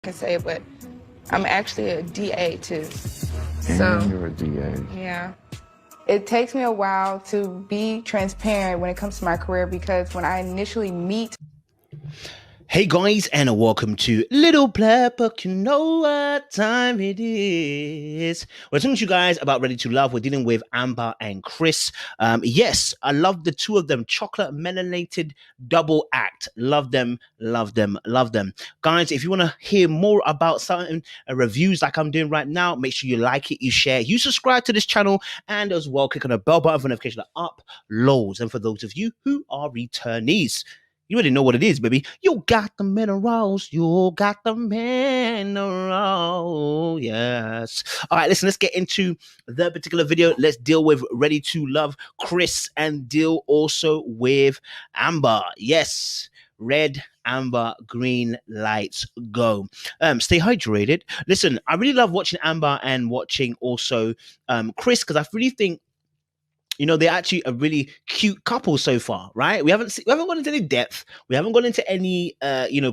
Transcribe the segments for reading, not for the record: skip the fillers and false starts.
can say it, but I'm actually a DA too. And you're a DA. Yeah. It takes me a while to be transparent when it comes to my career because when I initially meet. Hey guys, and welcome to Little Black Book. You know what time it is. We're talking to you guys about Ready to Love. We're dealing with Amber and Kris. Yes, I love the two of them. Chocolate melanated double act. Love them, love them, love them. Guys, if you want to hear more about something, reviews like I'm doing right now, make sure you like it, you share, you subscribe to this channel, and as well, click on the bell button for notification of uploads. And for those of you who are returnees, you already know what it is, baby. You got the minerals. You got the mineral. Yes. All right, listen, let's get into the particular video. Let's deal with Ready to Love Kris and deal also with Amber. Yes. Red, amber, green, lights, go. Stay hydrated. Listen, I really love watching Amber and watching also Kris because I really think they're actually a really cute couple so far, right? We haven't gone into any depth. We haven't gone into any,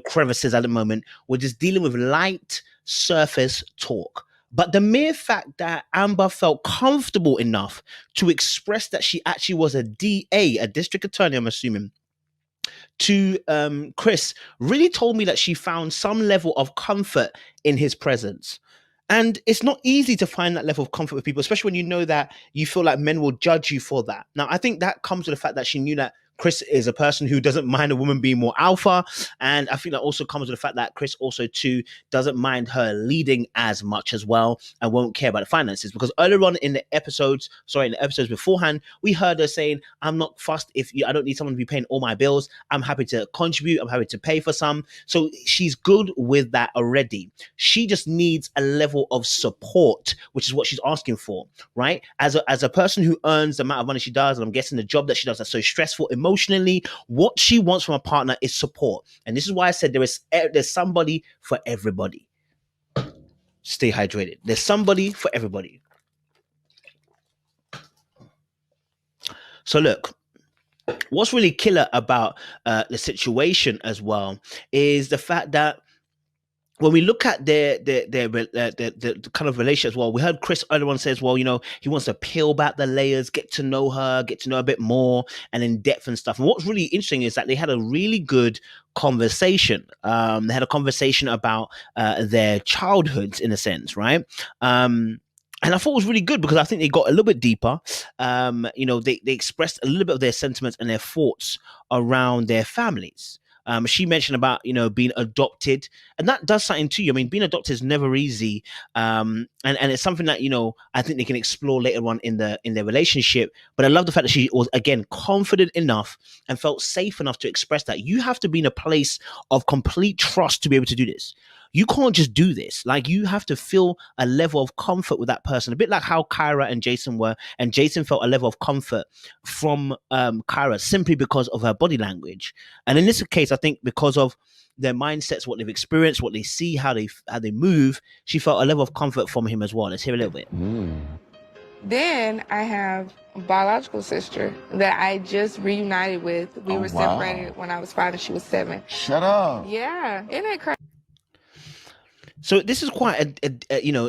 crevices at the moment. We're just dealing with light surface talk. But the mere fact that Amber felt comfortable enough to express that she actually was a DA, a district attorney, I'm assuming, to Kris, really told me that she found some level of comfort in his presence. And it's not easy to find that level of comfort with people, especially when you know that you feel like men will judge you for that. Now, I think that comes with the fact that she knew that Kris is a person who doesn't mind a woman being more alpha. And I think that also comes with the fact that Kris also, too, doesn't mind her leading as much as well and won't care about the finances. Because earlier on in the episodes beforehand, we heard her saying, I'm not fussed I don't need someone to be paying all my bills. I'm happy to contribute. I'm happy to pay for some. So she's good with that already. She just needs a level of support, which is what she's asking for, right? As a person who earns the amount of money she does, and I'm guessing the job that she does that's so stressful emotionally, what she wants from a partner is support. And this is why I said there's somebody for everybody. Stay hydrated. There's somebody for everybody. So look, what's really killer about the situation as well is the fact that when we look at their kind of relationship as well, we heard Kris earlier on says, well, he wants to peel back the layers, get to know her, get to know a bit more and in depth and stuff. And what's really interesting is that they had a really good conversation. They had a conversation about their childhoods in a sense, right? And I thought it was really good because I think they got a little bit deeper. They expressed a little bit of their sentiments and their thoughts around their families. She mentioned about, being adopted, and that does something to you. I mean, being adopted is never easy. And it's something that, I think they can explore later on in their relationship. But I love the fact that she was, again, confident enough and felt safe enough to express that. You have to be in a place of complete trust to be able to do this. You can't just do this. Like, you have to feel a level of comfort with that person, a bit like how Kyra and Jason were. And Jason felt a level of comfort from Kyra simply because of her body language. And in this case, I think because of their mindsets, what they've experienced, what they see, how they move, she felt a level of comfort from him as well. Let's hear a little bit. Then I have a biological sister that I just reunited with. We were separated when I was 5 and she was 7. Shut up. Yeah, isn't it crazy? So this is quite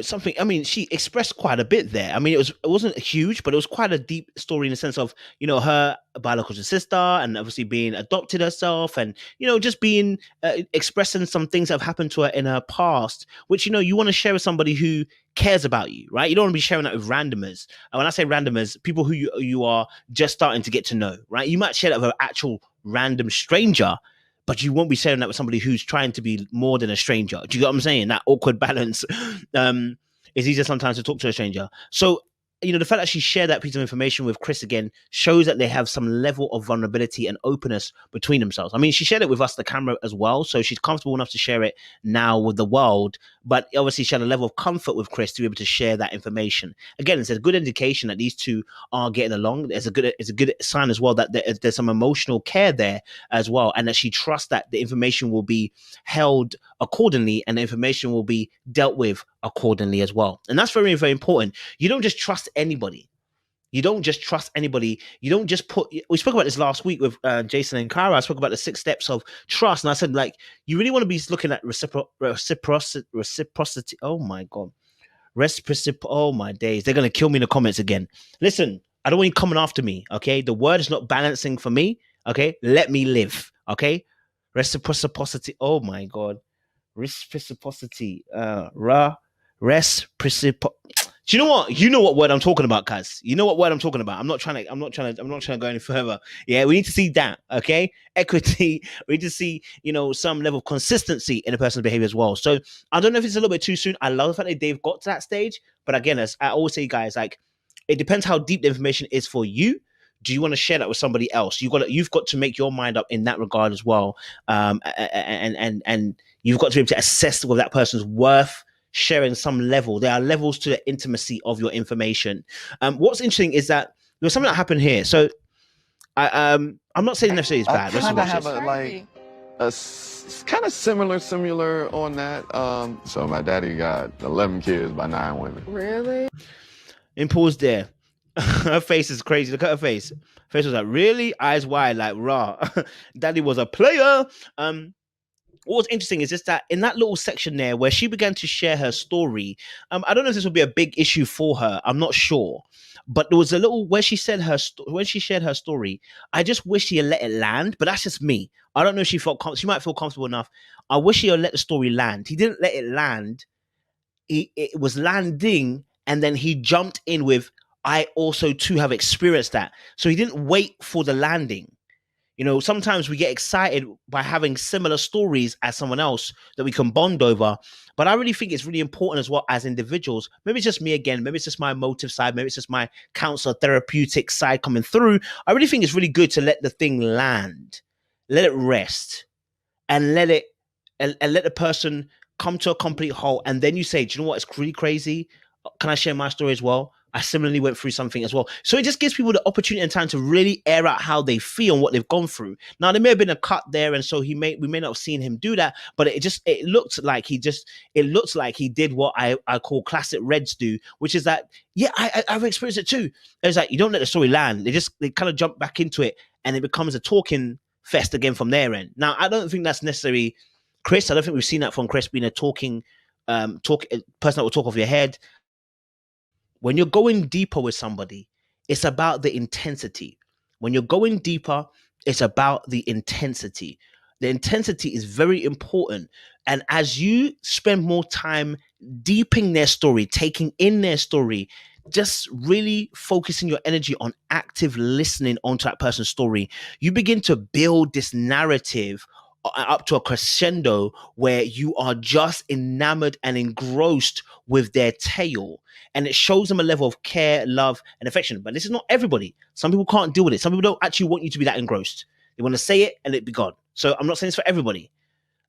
something. I mean, she expressed quite a bit there. I mean, it wasn't huge, but it was quite a deep story in the sense of, her biological sister and obviously being adopted herself and, just being expressing some things that have happened to her in her past, which, you want to share with somebody who cares about you, right? You don't want to be sharing that with randomers. And when I say randomers, people who you are just starting to get to know, right? You might share that with an actual random stranger, but you won't be sharing that with somebody who's trying to be more than a stranger. Do you get what I'm saying? That awkward balance. It's easier sometimes to talk to a stranger. So, the fact that she shared that piece of information with Kris again shows that they have some level of vulnerability and openness between themselves. I mean, she shared it with us, the camera, as well. So she's comfortable enough to share it now with the world. But obviously, she had a level of comfort with Kris to be able to share that information. Again, it's a good indication that these two are getting along. It's a good sign as well that there's some emotional care there as well. And that she trusts that the information will be held accordingly and the information will be dealt with accordingly as well. And that's very, very important. You don't just trust anybody. You don't just trust anybody. You don't just put. We spoke about this last week with Jason and Kara. I spoke about the 6 steps of trust, and I said, like, you really want to be looking at reciprocity. Oh my god, reciprocity. Oh my days, they're gonna kill me in the comments again. Listen, I don't want you coming after me. Okay, the word is not balancing for me. Okay, let me live. Okay, reciprocity. Oh my god, reciprocity. Reciprocity. Do you know what? You know what word I'm talking about, Kaz. You know what word I'm talking about. I'm not trying to go any further. Yeah, we need to see that. Okay, equity. We need to see, some level of consistency in a person's behavior as well. So I don't know if it's a little bit too soon. I love the fact that they've got to that stage, but again, as I always say, guys, like, it depends how deep the information is for you. Do you want to share that with somebody else? You've got to make your mind up in that regard as well. And you've got to be able to assess whether that person's worth sharing some level. There are levels to the intimacy of your information. What's interesting is that there's something that happened here. So I'm not saying necessarily it's bad. I kind of have a kind of similar on that. So my daddy got 11 kids by 9 women. Really? In pause there. Her face is crazy. Look at her face. Face was like, really? Eyes wide, like, raw. Daddy was a player. What's interesting is just that in that little section there where she began to share her story, I don't know if this will be a big issue for her. I'm not sure, but there was a little where she said when she shared her story. I just wish she had let it land, but that's just me. I don't know if she she might feel comfortable enough. I wish she had let the story land. He didn't let it land. It was landing, and then he jumped in with, I also too have experienced that. So he didn't wait for the landing. Sometimes we get excited by having similar stories as someone else that we can bond over. But I really think it's really important as well as individuals. Maybe it's just me again. Maybe it's just my emotive side. Maybe it's just my counselor therapeutic side coming through. I really think it's really good to let the thing land, let it rest, and let the person come to a complete halt. And then you say, do you know what? It's really crazy. Can I share my story as well? I similarly went through something as well. So it just gives people the opportunity and time to really air out how they feel and what they've gone through. Now, there may have been a cut there, and so we may not have seen him do that, but it looked like he did what I call classic Reds do, which is that, yeah, I've experienced it too. It's like, you don't let the story land. They kind of jump back into it, and it becomes a talking fest again from their end. Now, I don't think that's necessarily Kris. I don't think we've seen that from Kris being a person that will talk off your head. When you're going deeper with somebody, it's about the intensity. When you're going deeper, it's about the intensity. The intensity is very important. And as you spend more time deeping their story, taking in their story, just really focusing your energy on active listening onto that person's story, you begin to build this narrative up to a crescendo where you are just enamored and engrossed with their tale, and it shows them a level of care, love, and affection. But this is not everybody. Some people can't deal with it. Some people don't actually want you to be that engrossed. They want to say it and it be gone. So I'm not saying it's for everybody.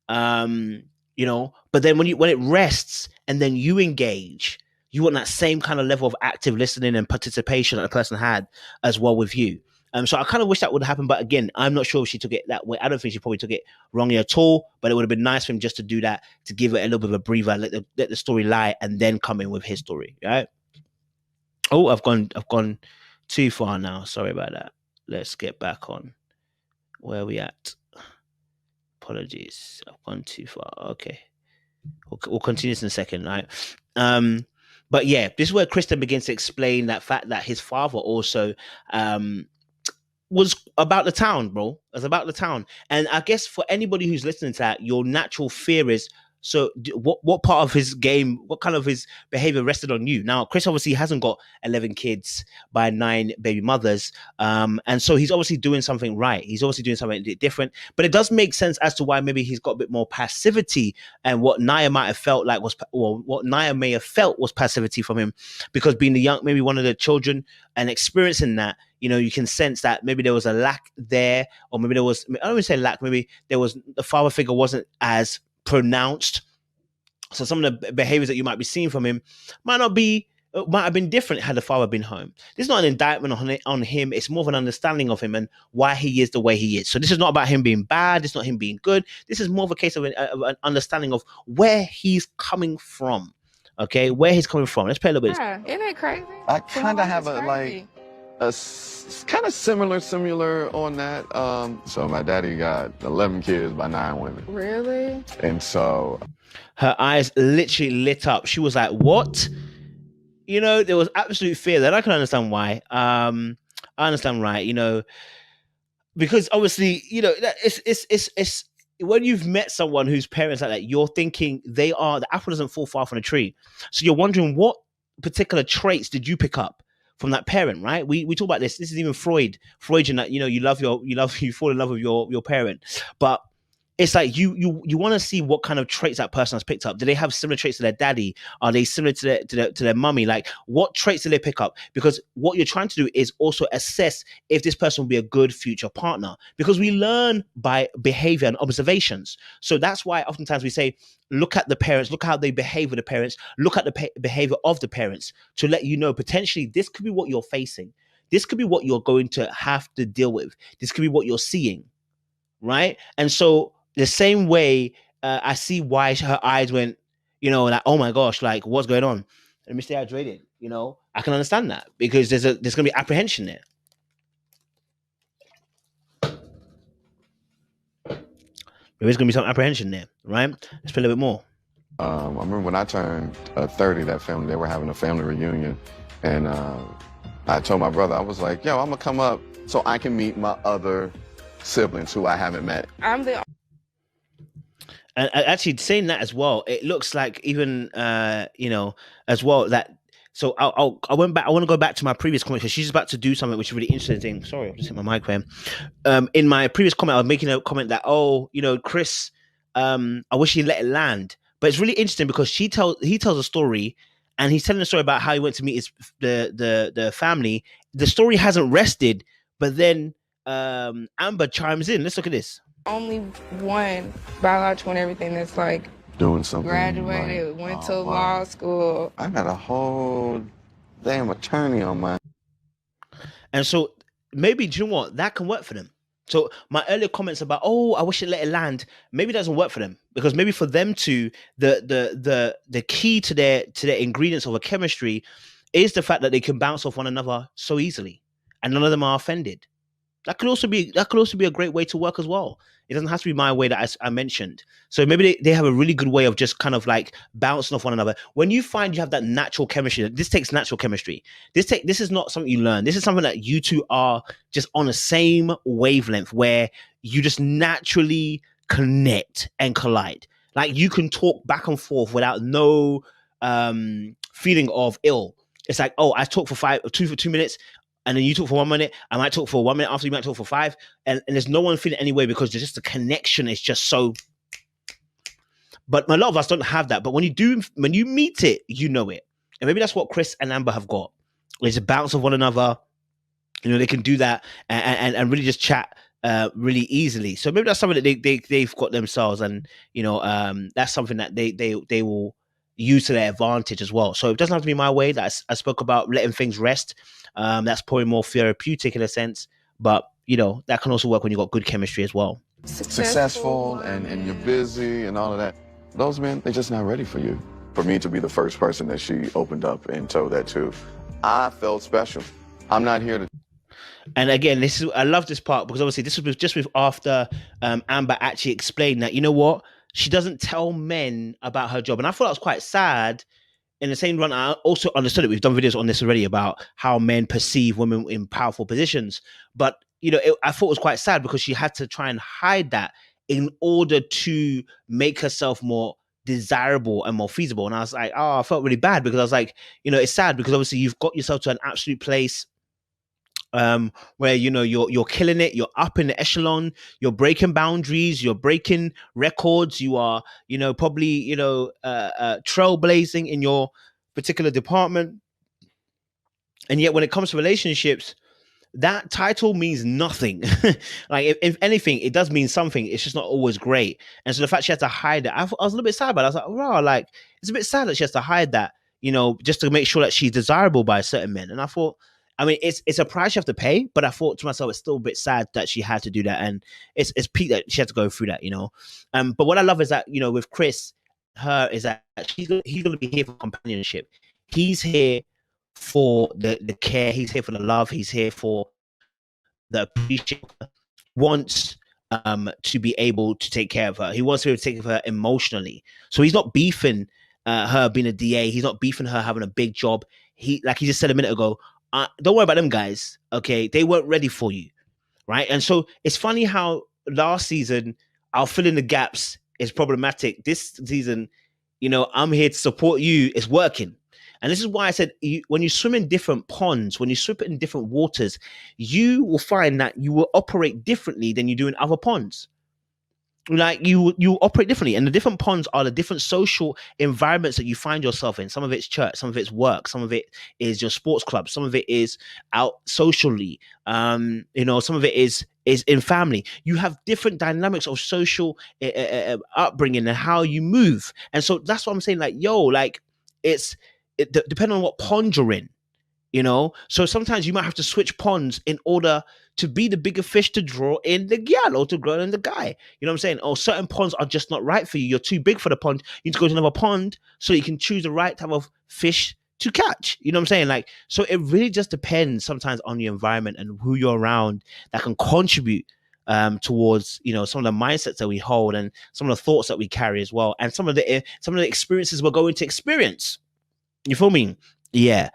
But then when it rests and then you engage, you want that same kind of level of active listening and participation that the person had as well with you. So I kind of wish that would happen, but again, I'm not sure if she took it that way. I don't think she probably took it wrongly at all, but it would have been nice for him just to do that, to give it a little bit of a breather, let the story lie, and then come in with his story, right? Oh, I've gone too far now. Sorry about that. Let's get back on. Where are we at? Apologies. I've gone too far. Okay. We'll continue this in a second, right? But yeah, this is where Kristen begins to explain that fact that his father also was about the town, bro. It was about the town. And I guess for anybody who's listening to that, your natural fear is, so what part of his game, what kind of his behavior rested on you? Now, Kris obviously hasn't got 11 kids by 9 baby mothers. And so he's obviously doing something right. He's obviously doing something different. But it does make sense as to why maybe he's got a bit more passivity, and what Naya might have felt like what Naya may have felt was passivity from him, because being maybe one of the children and experiencing that, you can sense that maybe there was a lack there, or maybe there was, I don't even say lack, maybe there was, the father figure wasn't as pronounced. So some of the behaviors that you might be seeing from him might have been different had the father been home. This is not an indictment on him. It's more of an understanding of him and why he is the way he is. So this is not about him being bad. It's not him being good. This is more of a case of an understanding of where he's coming from. Okay, where he's coming from. Let's play a little bit. Yeah, isn't it crazy? I kind of have Kind of similar on that. So my daddy got 11 kids by 9 women. Really? And so her eyes literally lit up. She was like, "What?" You know, there was absolute fear that I can understand why. I understand, right? You know, because obviously, you know, it's when you've met someone whose parents like that, you're thinking the apple doesn't fall far from the tree. So you're wondering what particular traits did you pick up from that parent, right? We talk about this. This is even Freudian, that, you know, you fall in love with your parent, but it's like you want to see what kind of traits that person has picked up. Do they have similar traits to their daddy? Are they similar to their mummy? Like, what traits do they pick up? Because what you're trying to do is also assess if this person will be a good future partner. Because we learn by behavior and observations. So that's why oftentimes we say, look at the parents, look how they behave with the parents, look at the behavior of the parents, to let you know potentially this could be what you're facing. This could be what you're going to have to deal with. This could be what you're seeing, right? And so the same way, I see why her eyes went, you know, like, oh my gosh, like, what's going on? Let me stay hydrated. You know, I can understand that, because there's going to be apprehension there. There is going to be some apprehension there, right? Let's play a little bit more. I remember when I turned 30, that family, they were having a family reunion. And I told my brother, I was like, yo, I'm going to come up so I can meet my other siblings who I haven't met. I'm the And actually, saying that as well, it looks like even you know, as well, that. So I went back. I want to go back to my previous comment, because she's about to do something which is really interesting. Sorry, I've just hit my microphone. In my previous comment, I was making a comment that, oh, you know, Kris, I wish he let it land. But it's really interesting because he tells a story, and he's telling a story about how he went to meet the family. The story hasn't rested, but then Amber chimes in. Let's look at this. only one biological and everything that's like Doing something. graduated, like, went to law school. I got a whole damn attorney on my. And so maybe, do you know what? That can work for them. So my earlier comments about, oh, I wish it let it land, maybe it doesn't work for them, because maybe for them to the key to their ingredients of a chemistry is the fact that they can bounce off one another so easily, and none of them are offended. That could also be a great way to work as well. It doesn't have to be my way that I mentioned. So maybe they have a really good way of just kind of like bouncing off one another. When you find you have that natural chemistry, this takes natural chemistry. This is not something you learn. This is something that you two are just on the same wavelength, where you just naturally connect and collide. Like, you can talk back and forth without no feeling of ill. It's like, oh, I talk for 2 minutes. And then you talk for 1 minute. I might talk for 1 minute after, you might talk for 5. And there's no one feeling any way, because there's just the connection is just so. But a lot of us don't have that. But when you meet it, you know it. And maybe that's what Kris and Amber have got. It's a bounce of one another. You know, they can do that and really just chat really easily. So maybe that's something that they've got themselves. And, you know, that's something that they will use to their advantage as well. So it doesn't have to be my way that I spoke about letting things rest. That's probably more therapeutic in a sense, but you know, that can also work when you got good chemistry as well. Successful and you're busy and all of that. Those men, they're just not ready for you. For me to be the first person that she opened up and told that to, I felt special. I'm not here to. And again, I love this part, because obviously this was just after Amber actually explained that, you know what, she doesn't tell men about her job. And I thought that was quite sad. In the same run, I also understood it. We've done videos on this already about how men perceive women in powerful positions. But, you know, I thought it was quite sad, because she had to try and hide that in order to make herself more desirable and more feasible. And I was like, oh, I felt really bad, because I was like, you know, it's sad, because obviously you've got yourself to an absolute place where, you know, you're killing it, you're up in the echelon, you're breaking boundaries, you're breaking records, you are, you know, probably, you know, trailblazing in your particular department. And yet when it comes to relationships, that title means nothing. Like, if anything, it does mean something. It's just not always great. And so the fact she had to hide it, I was a little bit sad about it. I was like, wow, like, it's a bit sad that she has to hide that, you know, just to make sure that she's desirable by certain men. And I thought, I mean, it's a price you have to pay, but I thought to myself, it's still a bit sad that she had to do that. And it's peak that she had to go through that, you know. But what I love is that, you know, with Kris, he's going to be here for companionship. He's here for the care. He's here for the love. He's here for the appreciation. Wants to be able to take care of her. He wants to be able to take care of her emotionally. So he's not beefing her being a DA. He's not beefing her having a big job. He, like he just said a minute ago, don't worry about them guys. Okay, they weren't ready for you, right? And so it's funny how last season I'll fill in the gaps is problematic. This season, you know, I'm here to support you. It's working. And this is why I said, when you swim in different ponds, when you swim in different waters, you will find that you will operate differently than you do in other ponds. Like you operate differently, and the different ponds are the different social environments that you find yourself in. Some of it's church, some of it's work, some of it is your sports club, some of it is out socially. You know, some of it is in family. You have different dynamics of social upbringing and how you move, and so that's what I'm saying. Like, yo, like depending on what pond you're in. You know, so sometimes you might have to switch ponds in order to be the bigger fish to draw in the gal or to grow in the guy. You know what I'm saying? Or certain ponds are just not right for you. You're too big for the pond. You need to go to another pond so you can choose the right type of fish to catch. You know what I'm saying? Like, so it really just depends sometimes on your environment and who you're around that can contribute towards, you know, some of the mindsets that we hold and some of the thoughts that we carry as well, and some of the experiences we're going to experience. You feel me? Yeah.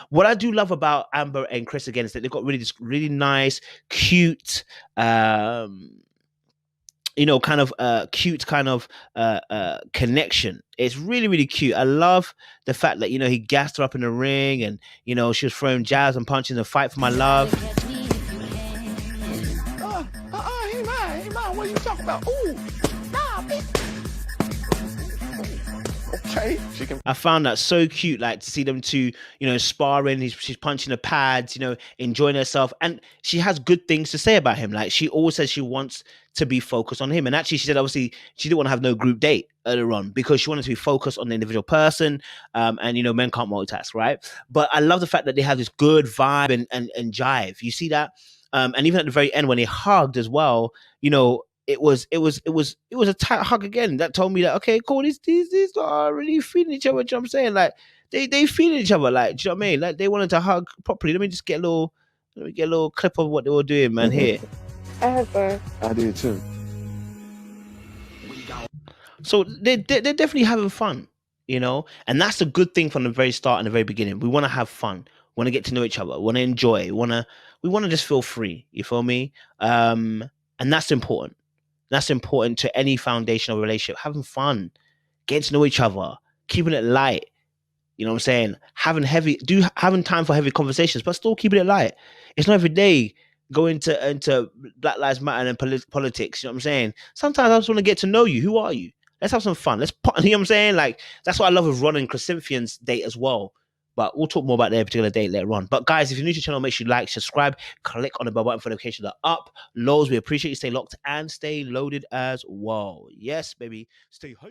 What I do love about Amber and Kris again is that they've got really nice, cute, you know, kind of cute kind of connection. It's really, really cute. I love the fact that, you know, he gassed her up in the ring, and, you know, she was throwing jabs and punches in a fight for my love. Hey man, what are you talking about? Ooh, nah, bitch. Okay, I found that so cute, like to see them two, you know, sparring. She's punching the pads, you know, enjoying herself, and she has good things to say about him. Like, she always says she wants to be focused on him, and actually, she said obviously she didn't want to have no group date earlier on because she wanted to be focused on the individual person. And you know, men can't multitask, right? But I love the fact that they have this good vibe and jive. You see that, and even at the very end when they hugged as well, you know. It was a tight hug again that told me that, okay, cool, these are really feeling each other. You know what I'm saying? Like they feeling each other. Like, do you know what I mean? Like, they wanted to hug properly. Let me get a little clip of what they were doing, man. Here. I had fun. I did too. So they're definitely having fun, you know, and that's a good thing from the very start and the very beginning. We want to have fun, want to get to know each other, want to enjoy, we want to just feel free. You feel me? And that's important. That's important to any foundational relationship. Having fun, getting to know each other, keeping it light. You know what I'm saying? Having time for heavy conversations, but still keeping it light. It's not every day going into Black Lives Matter and politics. You know what I'm saying? Sometimes I just want to get to know you. Who are you? Let's have some fun. You know what I'm saying? Like, that's what I love with Ron and Kris Cynthian's date as well. But we'll talk more about their particular date later on. But guys, if you're new to the channel, make sure you like, subscribe, click on the bell button for notifications that are up. Lows, we appreciate you. Stay locked and stay loaded as well. Yes, baby. Stay hype.